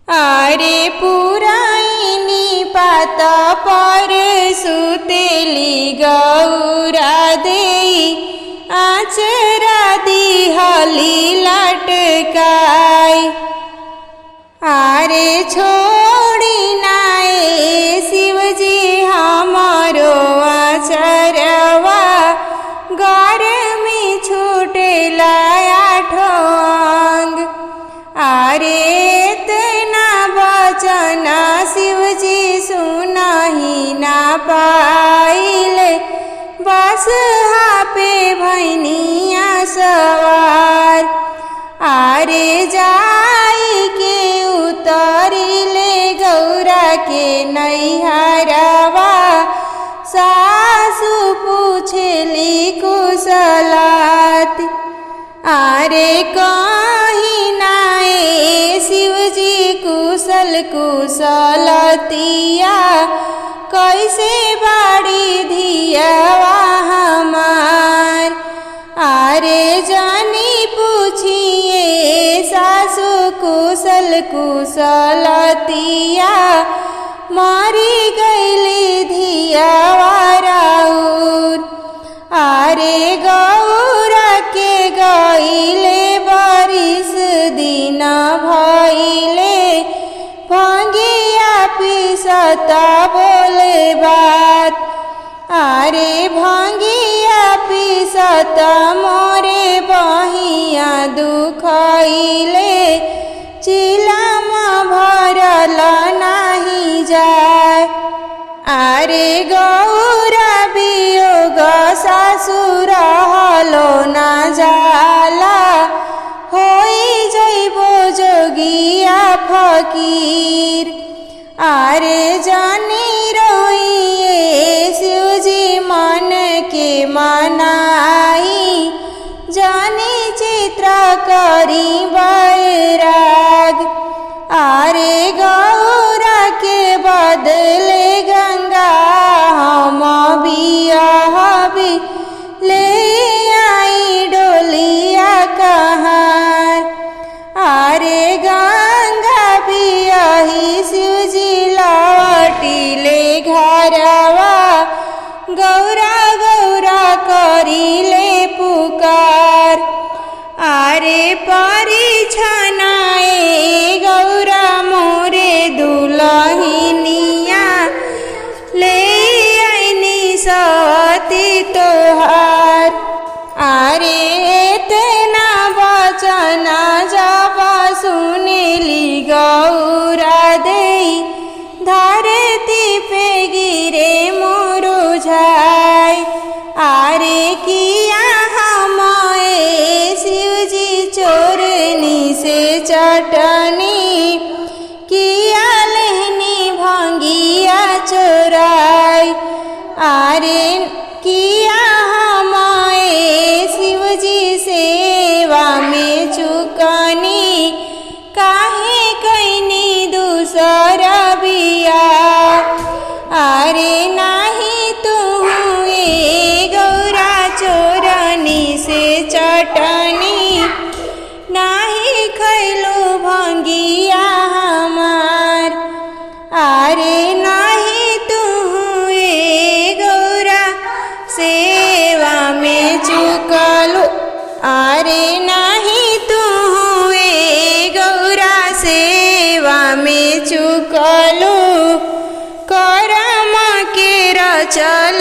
आरे पुराइनी पात पर सुतेली गौरा देई आचरा दिहली लटकाई। आरे छोड़ी नाए शिवजी हमारो आचरवा गर्मी छूटेला आठो अंग। आरे इतना वचन शिवजी सुनही ना पाइले बस हापे भैनिया सवार। आरे जाई के उतरिले गौरा के नैहरवा सासु पूछेली कुशलात। आरे कही नाए शिवजी कुशल कुशलतिया कैसे बाड़ी धियावा हमार। आरे जानी पूछिए सासु कुशल कुशलतिया मारी गईली धियावा राउर। आरे गौरा के गईले बारिश दिन भइले भंगिया पिसता बोले बात। आरे भंगिया पिसता मोरे बहिया दुखइले चिलम भरल नाही जाय। आरे गौरा वियोग सासुर हलो ना जाला होई जइबो जोगिया फकीर। आरे जानी रोइए शिवजी मन के मनाई जानी चित्र करी बैराग। आरे गौरा के बदले गंगा हम बियाहबी ले आई डोलिया कहार। आरे गंगा बियाही शिवजी लौटिले घरवा गौरा गौरा करिले पुकार। आरे परिछनाए गौरा मोरे दुलहिनिया ले आईनी सती तोहार। आरे इतना वचन जब सुनेली गौरा देई धरती पे गिरे मुरुझाई। आरे किया हमारे शिवजी चोरनी से चटनी किया लेहनी भंगिया चोराई। आरे किया हमारे शिवजी सेवा में चुकनी काहे कैनी दूसरा बिया। आरे नाही तू गौरा चोरनी से चटनी नाही खैलो भंगिया हमार। आरे नाही तू गौरा सेवा में चुकलो। आरे नाही तू गौरा सेवा में चुकलो करम के रचल